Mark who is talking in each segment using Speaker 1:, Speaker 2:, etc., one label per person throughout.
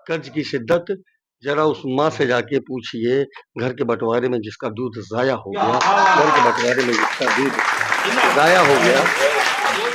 Speaker 1: कर्ज की शिद्दत जरा उस माँ से जाके पूछिए, घर के बंटवारे में जिसका दूध ज़ाया हो गया, घर के बंटवारे में जिसका दूध ज़ाया हो गया,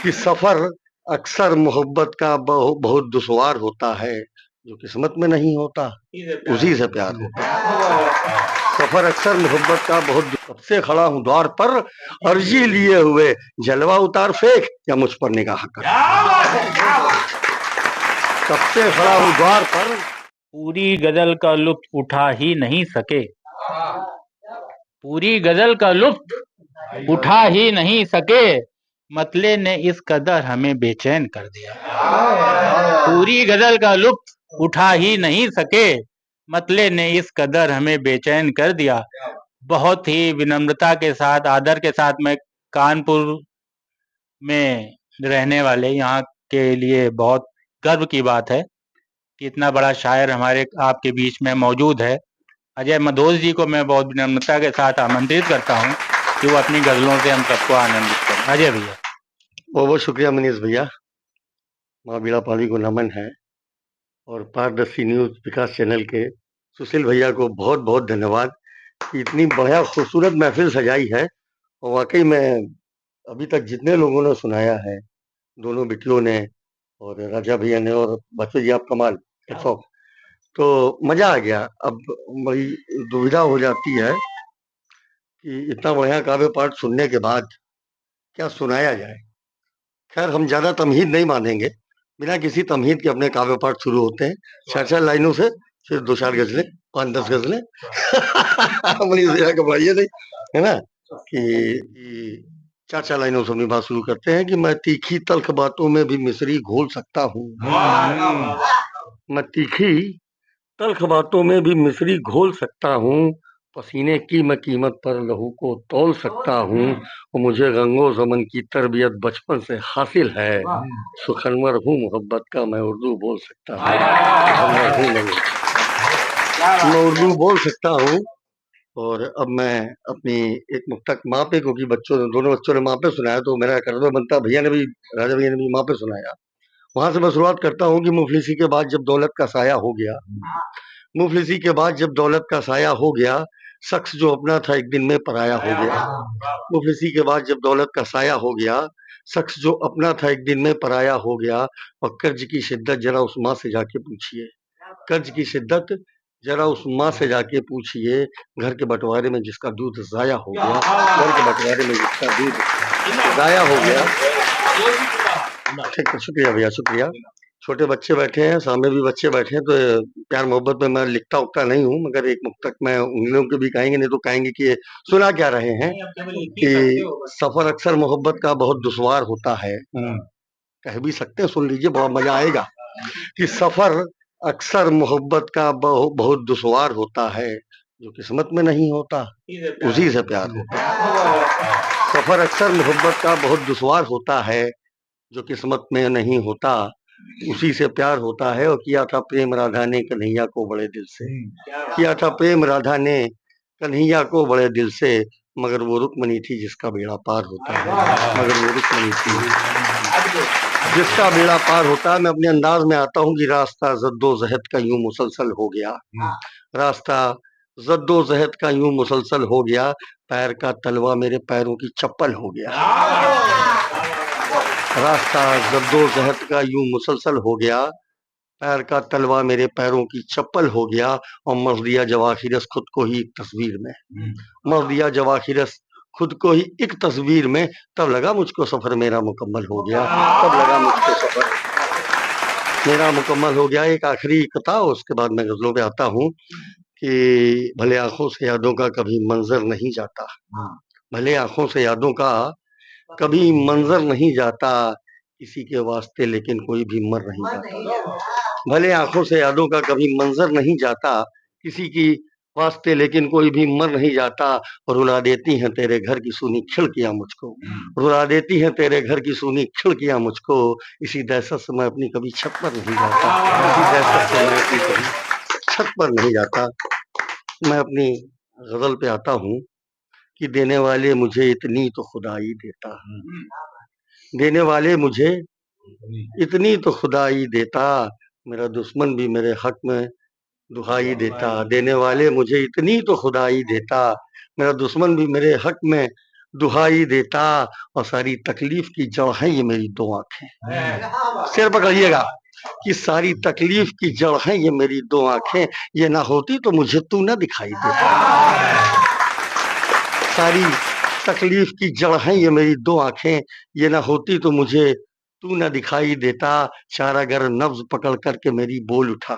Speaker 1: कि सफ़र अक्सर मोहब्बत का बहुत दुश्वार होता है, जो किस्मत में नहीं होता उसी से प्यार होता है। सफ़र अक्सर मोहब्बत का कब से खड़ा हूँ द्वार पर, अर्जी लिए हुए जलवा उतार फेंक या मुझ पर निगाह कर। कब से खड़ा हूँ द्वार पर।
Speaker 2: पूरी गजल का लुत्फ उठा ही नहीं सके, पूरी गजल का लुत्फ उठा ही नहीं सके, मतले ने इस कदर हमें बेचैन कर दिया। पूरी गजल का लुत्फ उठा ही नहीं सके, मतले ने इस कदर हमें बेचैन कर दिया। बहुत ही विनम्रता के साथ, आदर के साथ मैं कानपुर में रहने वाले यहाँ के लिए बहुत गर्व की बात है कि इतना बड़ा शायर हमारे आपके बीच में मौजूद है। अजय मधोस जी को मैं बहुत विनम्रता के साथ आमंत्रित करता हूँ कि वो अपनी गजलों से हम सबको आनंदित करें। अजय भैया।
Speaker 1: बहुत शुक्रिया मनीष भैया, माँ बीड़ा पाली को नमन है, और पारदर्शी न्यूज विकास चैनल के सुशील भैया को बहुत बहुत धन्यवाद कि इतनी बढ़िया खूबसूरत महफिल सजाई है। और वाकई में अभी तक जितने लोगों ने सुनाया है, दोनों बेटियों ने और राजा भैया ने और बच्चों जी, आप कमाल, तो मजा आ गया। अब बड़ी दुविधा हो जाती है कि इतना बढ़िया काव्य पाठ सुनने के बाद क्या सुनाया जाए। खैर, हम ज्यादा तमहीद नहीं मानेंगे, बिना किसी तमहीद के अपने काव्य पाठ शुरू होते हैं 4-4 लाइनों से, फिर 2-4 गजलें, 5-10 गजलें मनीष भैया घबराइए नहीं, है ना, कि 4-4 लाइनों से अपनी बात शुरू करते हैं कि मैं तीखी तल्ख बातों में भी मिश्री घोल सकता हूँ। मैं तीखी तल्ख बातों में भी मिश्री घोल सकता हूँ, पसीने की मैं कीमत पर लहू को तौल सकता हूँ, और मुझे रंगो ज़मन की तरबियत बचपन से हासिल है। सुखनवर हूँ मोहब्बत का, मैं उर्दू बोल सकता हूँ। मैं उर्दू बोल सकता हूँ। और अब मैं अपनी एक मुक्तक माँ पे, क्योंकि दोनों बच्चों ने माँ पे सुनाया, तो मेरा कर्तव्य बनता, भैया ने भी, राजा भैया ने भी माँ पे सुनाया, वहां से मैं शुरुआत करता हूँ कि मुफलिसी के बाद जब दौलत का साया हो गया, मुफलिसी के बाद जब दौलत का साया हो गया, शख्स जो अपना था एक दिन में पराया हो गया। मुफलिसी के बाद जब दौलत का साया हो गया, शख्स जो अपना था एक दिन में पराया हो गया। और कर्ज की शिद्दत जरा उस माँ से जाके पूछिए, कर्ज की शिद्दत जरा उस माँ से जाके पूछिए, घर के बंटवारे में जिसका दूध ज़ाया हो गया, घर के बंटवारे में जिसका दूध ज़ाया हो गया। ठीक है, शुक्रिया भैया, शुक्रिया। छोटे बच्चे बैठे हैं, सामने भी बच्चे बैठे हैं, तो प्यार मोहब्बत में मैं लिखता उखता नहीं हूँ, मगर एक मुक्तक मैं उन लोगों के भी कहेंगे, नहीं तो कहेंगे कि सुना क्या रहे हैं कि सफर अक्सर मोहब्बत का बहुत दुश्वार होता है। कह भी सकते हैं, सुन लीजिए, बहुत मजा आएगा कि सफर अक्सर मोहब्बत का बहुत दुश्वार होता है, जो किस्मत में नहीं होता उसी से प्यार होता है। सफर अक्सर मोहब्बत का बहुत दुश्वार होता है, जो किस्मत में नहीं होता उसी से प्यार होता है। और किया था प्रेम राधा ने कन्हैया को बड़े दिल से, किया था प्रेम राधा ने कन्हैया को बड़े दिल से, मगर वो रुक्मणी थी जिसका बेड़ा पार होता है, मगर वो रुक्मणी थी जिसका बेड़ा पार होता है। मैं अपने अंदाज में आता हूँ कि रास्ता जद्दोजहद का यूं मुसलसल हो गया, रास्ता जद्दोजहद का यूं मुसलसल हो गया, पैर का तलवा मेरे पैरों की चप्पल हो गया। रास्ता जद्दोजहद का यूं मुसलसल हो गया, पैर का तलवा मेरे पैरों की चप्पल हो गया। और मर दिया जवाखिरस खुद को ही एक तस्वीर में, मर दिया जवाखिरस खुद को ही एक तस्वीर में, तब लगा मुझको सफर मेरा मुकम्मल हो गया, तब लगा मुझको सफर मेरा मुकम्मल हो गया। एक आखिरी कथा, उसके बाद मैं गजलों पे आता हूँ कि भले आंखों से यादों का कभी मंजर नहीं जाता, भले आंखों से यादों का कभी मंजर नहीं जाता, किसी के वास्ते लेकिन कोई भी मर नहीं जाता। भले आंखों से यादों का कभी मंजर नहीं जाता, किसी की वास्ते लेकिन कोई भी मर नहीं जाता। और रुला देती हैं तेरे घर की सूनी खिड़कियां मुझको, रुला देती हैं तेरे घर की सूनी खिड़कियां मुझको, इसी दहशत से मैं अपनी कभी छत पर नहीं जाता, इसी दहशत से मैं अपनी कभी छत पर नहीं जाता। मैं अपनी गजल पे आता हूँ कि देने वाले मुझे इतनी तो खुदा ही देता, देने वाले मुझे इतनी तो खुदा ही देता, मेरा दुश्मन भी मेरे हक में दुहाई देता, देने वाले मुझे इतनी तो खुदा ही देता, मेरा दुश्मन भी मेरे हक में दुहाई देता, और सारी तकलीफ की जड़ है ये मेरी दो आंखें। सिर पकड़िएगा कि सारी तकलीफ की जड़ है ये मेरी दो आंखें, ये ना होती तो मुझे तू ना दिखाई देता। सारी तकलीफ की जड़ है ये मेरी दो आंखें, ये ना होती तो मुझे तू ना दिखाई देता, चारागर नब्ज पकड़ करके मेरी बोल उठा,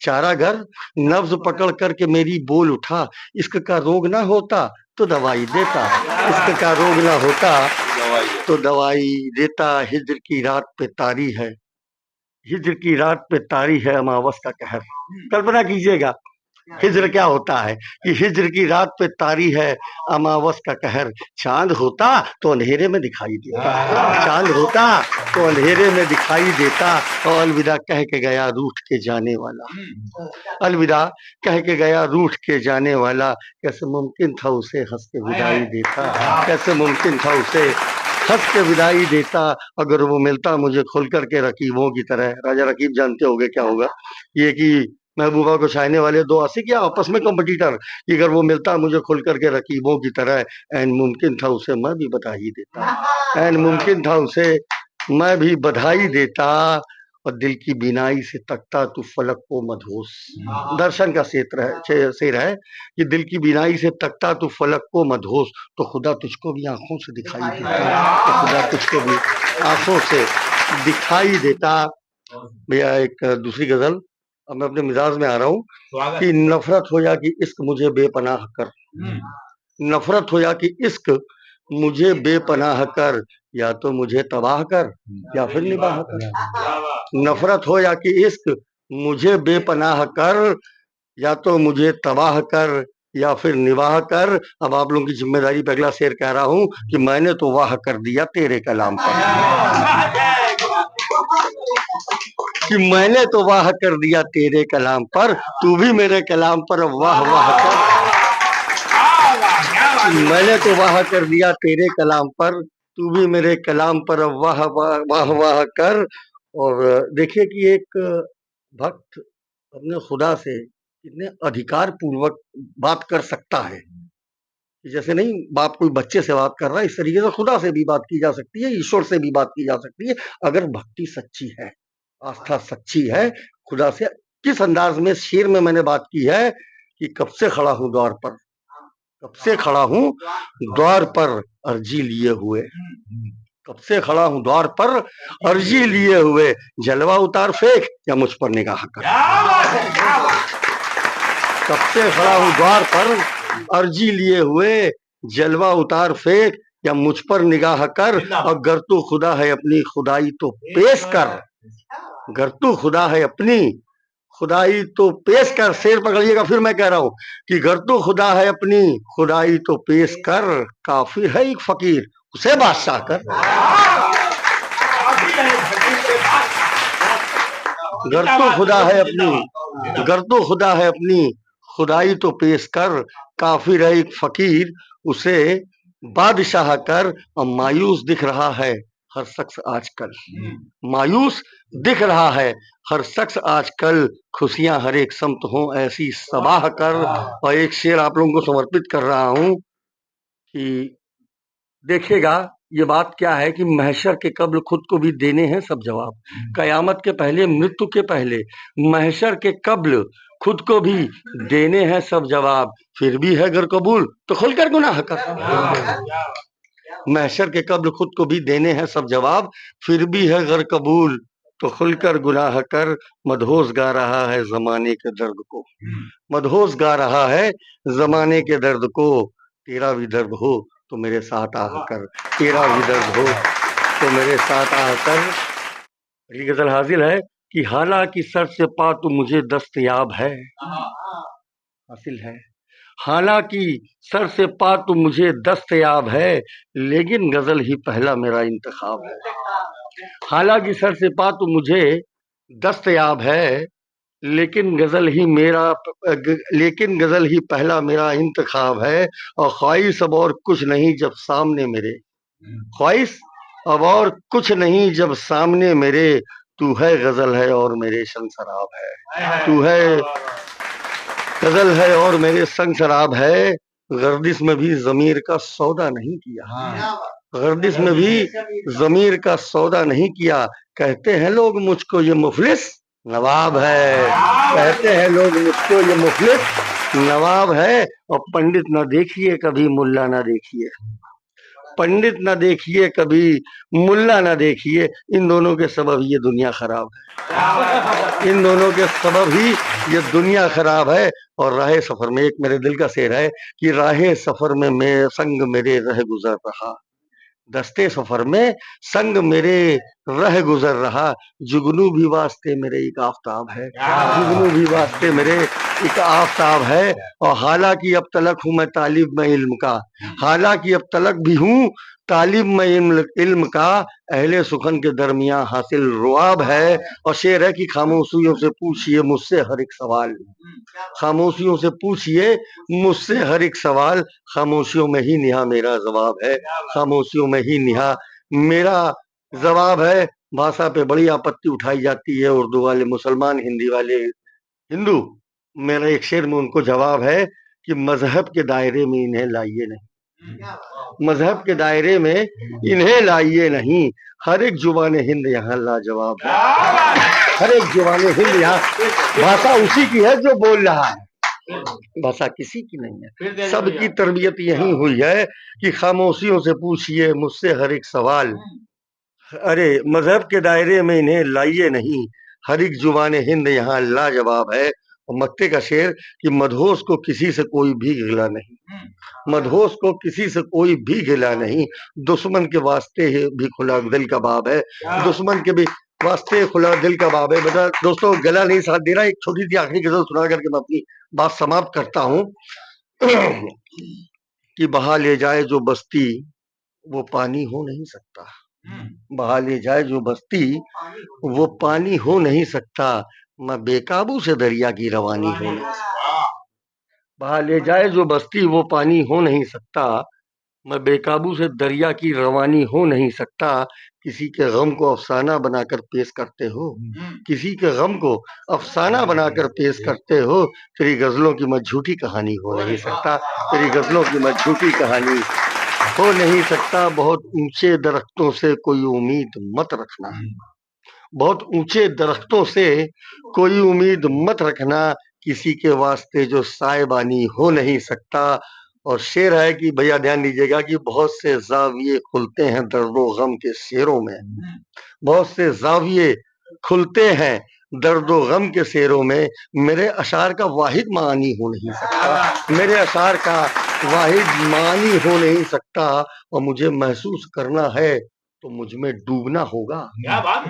Speaker 1: चारागर नब्ज पकड़ करके मेरी बोल उठा, इश्क का रोग ना होता तो दवाई देता, इश्क का रोग ना होता तो दवाई देता, हिज्र की रात पे तारी है, हिज्र की रात पे तारी है अमावस का कहर। कल्पना कीजिएगा हिज्र क्या होता है कि हिज्र की रात पे तारी है अमावस का कहर, चांद होता तो अंधेरे में दिखाई देता, चांद होता तो अंधेरे में दिखाई देता, और अलविदा कह के गया रूठ के जाने वाला, अलविदा कह के गया रूठ के जाने वाला, कैसे मुमकिन था उसे हंस के विदाई देता, कैसे मुमकिन था उसे हंस के विदाई देता, अगर वो मिलता मुझे खोल करके रकीबों की तरह। राजा रकीब जानते होंगे क्या होगा, ये कि महबूबा को चाहने वाले दो आशिक या आपस में कॉम्पिटिटर, कि अगर वो मिलता मुझे खुल करके रकीबों की तरह, एन मुमकिन था उसे मैं भी बधाई देता, एन मुमकिन था उसे मैं भी बधाई देता, और दिल की बीनाई से तकता तू फलक को मधोस। दर्शन का शेर है कि दिल की बीनाई से तकता तू फलक को मधोस, तो खुदा तुझको भी आंखों से दिखाई देता, तो खुदा तुझको भी आंखों से दिखाई देता। भैया एक दूसरी गजल, अब मैं अपने मिजाज में आ रहा हूँ कि नफरत हो या कि इश्क मुझे बेपनाह कर, नफरत हो या कि इश्क मुझे बेपनाह कर, या तो मुझे तबाह कर या फिर निबाह कर, नफरत हो या कि इश्क मुझे बेपनाह कर, या तो मुझे तबाह कर या फिर निवाह कर। अब आप लोगों की जिम्मेदारी पे अगला शेर कह रहा हूँ कि मैंने तो वाह कर दिया तेरे कलाम पर, कि मैंने तो वाह कर दिया तेरे कलाम पर, तू भी मेरे कलाम पर वाह वाह कर, मैंने तो वाह कर दिया तेरे कलाम पर, तू भी मेरे कलाम पर वाह वाह वाह वाह कर। और देखिए कि एक भक्त अपने खुदा से कितने अधिकार पूर्वक बात कर सकता है, जैसे नहीं बाप कोई बच्चे से बात कर रहा है, इस तरीके से खुदा से भी बात की जा सकती है, ईश्वर से भी बात की जा सकती है, अगर भक्ति सच्ची है, आस्था सच्ची है खुदा से। किस अंदाज में शेर में मैंने बात की है कि कब से खड़ा हूं द्वार पर, कब से खड़ा हूं द्वार पर अर्जी लिए हुए, कब से खड़ा हूं द्वार पर अर्जी लिए हुए, जलवा उतार फेंक या मुझ पर निगाह कर, कब से खड़ा हूं द्वार पर अर्जी लिए हुए, जलवा उतार फेंक या मुझ पर निगाह कर, और गर तू खुदा है अपनी खुदाई तो पेश कर, गर तू खुदा है अपनी खुदाई तो पेश कर। शेर पकड़िएगा, फिर मैं कह रहा हूं कि गर तू खुदा है अपनी खुदाई तो पेश कर, काफिर है एक फकीर उसे बादशाह कर, गर तू खुदा है अपनी, गर तू खुदा है अपनी खुदाई तो पेश कर, काफिर है एक फकीर उसे बादशाह कर। और मायूस दिख रहा है हर शख्स आजकल, मायूस दिख रहा है हर शख्स आजकल, खुशियां हर एक समत हो ऐसी सबाह कर। और एक शेर आप लोगों को समर्पित कर रहा हूं कि देखिएगा ये बात क्या है कि महशर के कब्ल खुद को भी देने हैं सब जवाब, कयामत के पहले मृत्यु के पहले महशर के कब्ल खुद को भी देने हैं सब जवाब, फिर भी है अगर कबूल तो खुलकर गुनाह कर, महशर के कब्ल खुद को भी देने हैं सब जवाब, फिर भी है अगर कबूल तो खुलकर गुनाह कर। मदहोश गा रहा है जमाने के दर्द को, मदहोश गा रहा है जमाने के दर्द को, तेरा भी दर्द हो तो मेरे साथ आकर, तेरा भी दर्द हो तो मेरे साथ आकर। अगली गजल हाजिर है कि हालांकि सर से पा तो मुझे दस्तयाब है, हासिल है, हालांकि सर से पा तो मुझे दस्तयाब है, लेकिन गजल ही पहला मेरा इंतखाब है, हालांकि सर से पा तो मुझे दस्तयाब है, लेकिन गजल ही पहला मेरा इंतखाब है, और ख्वाहिश अब और कुछ नहीं जब सामने मेरे, ख्वाहिश अब और कुछ नहीं जब सामने मेरे, तू है गजल है और मेरे संग शराब है, तू है गजल है और मेरे संग शराब है। गर्दिश में भी जमीर का सौदा नहीं किया, गर्दिश में भी जमीर का सौदा नहीं किया, कहते हैं लोग मुझको ये मुफलिस नवाब है, कहते हैं लोग मुझको ये मुफलिस नवाब है। और पंडित ना देखिए कभी मुल्ला ना देखिए, पंडित ना देखिए कभी मुल्ला ना देखिए, इन दोनों के सबब ये दुनिया खराब है, इन दोनों के सबब ही ये दुनिया खराब है। और राहे सफर में एक मेरे दिल का शेर है कि राहे सफर में मैं संग मेरे रह गुजर रहा, दस्ते सफर में संग मेरे रह गुजर रहा, जुगनू भी वास्ते मेरे एक आफताब है, जुगनू भी वास्ते मेरे एक आफताब है। और हालांकि अब तलक हूं मैं तालिब में इल्म का, हालांकि अब तलक भी हूं तालिब में इल्म का, अहले सुखन के दरमियान हासिल रुआब है। और शेर है कि खामोशियों से पूछिए मुझसे हर एक सवाल, खामोशियों से पूछिए मुझसे हर एक सवाल, खामोशियों में ही निहा मेरा जवाब है, खामोशियों में ही निहा मेरा जवाब है। भाषा पे बड़ी आपत्ति उठाई जाती है, उर्दू वाले मुसलमान, हिंदी वाले हिंदू। मेरा एक शेर में उनको जवाब है कि मजहब के दायरे में इन्हें लाइए नहीं, मजहब के दायरे में इन्हें लाइए नहीं, हर एक जुबान हिंद यहाँ लाजवाब है, हर एक जुबान हिंद यहाँ, भाषा उसी की है जो बोल रहा है, भाषा किसी की नहीं है। सबकी तरबियत यही हुई है कि खामोशियों से पूछिए मुझसे हर एक सवाल, अरे मजहब के दायरे में इन्हें लाइए नहीं, हर एक जुबान हिंद यहाँ लाजवाब है। और मत्ते का शेर कि मदहोश को किसी से कोई भी गिला नहीं, मदहोश को किसी से कोई भी गिला नहीं, दुश्मन के वास्ते भी खुला दिल का बाब है, दुश्मन के भी वास्ते खुला दिल का बाब है। बेटा दोस्तों गला नहीं साथ दे रहा, एक छोटी सी आखिरी गजल सुना करके मैं अपनी बात समाप्त करता हूँ कि बहा ले जाए जो बस्ती वो पानी हो नहीं सकता, बहा ले जाए जो बस्ती वो पानी हो नहीं सकता, मैं बेकाबू से दरिया की रवानी हो नहीं सकता, बहा ले जाए जो बस्ती वो पानी हो नहीं सकता, मैं बेकाबू से दरिया की रवानी हो नहीं सकता। किसी के गम को अफसाना बनाकर पेश करते हो, किसी के गम को अफसाना बनाकर पेश करते हो, तेरी गजलों की मैं झूठी कहानी हो नहीं सकता, तेरी गजलों की मैं झूठी कहानी हो नहीं सकता। बहुत ऊंचे दरख्तों से कोई उम्मीद मत रखना, बहुत ऊंचे दरख्तों से कोई उम्मीद मत रखना, किसी के वास्ते जो सायबानी हो नहीं सकता। और शेर है कि भैया ध्यान दीजिएगा कि बहुत से जाविये खुलते हैं दर्दो गम के शेरों में, बहुत से जाविये खुलते हैं दर्दो गम के शेरों में, मेरे अशार का वाहिद मानी हो नहीं सकता, मेरे अशार का वाहिद मानी हो नहीं सकता। और मुझे महसूस करना है तो मुझ में डूबना होगा,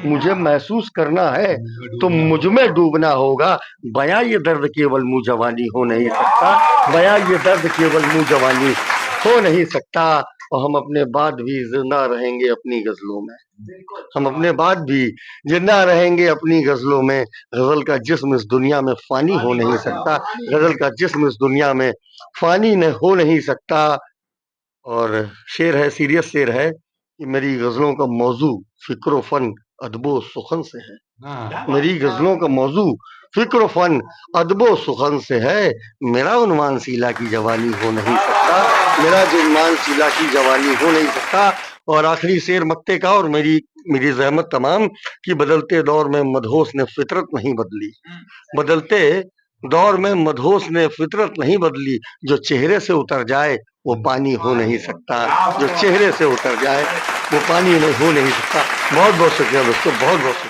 Speaker 1: मुझे महसूस करना है तो मुझ में डूबना होगा, बयां ये दर्द केवल मुंह जवानी हो नहीं सकता, बयां ये दर्द केवल मुंह जवानी हो नहीं सकता। और हम अपने बाद भी जिंदा रहेंगे अपनी गजलों में, हम अपने बाद भी जिंदा रहेंगे अपनी गजलों में, गजल का जिस्म इस दुनिया में फानी हो नहीं सकता, गजल का जिस्म इस दुनिया में फानी न हो नहीं सकता। और शेर है, सीरियस शेर है कि मेरी गजलों का मौजू फिक्र फन अदबो सुखन से है, मेरी गजलों का मौजू फिक्र फन अदबो सुखन से है, मेरा उन्वान शीला की जवानी हो नहीं सकता, मेरा उन्वान शीला की जवानी हो नहीं सकता। और आखिरी शेर मत्ते का और मेरी जहमत तमाम कि बदलते दौर में मदहोश ने फितरत नहीं बदली, बदलते दौर में मदहोश ने फितरत नहीं बदली, जो चेहरे से उतर जाए वो पानी हो नहीं सकता, जो चेहरे से उतर जाए वो पानी नहीं हो नहीं सकता। बहुत बहुत शुक्रिया दोस्तों, बहुत बहुत शुक्रिया।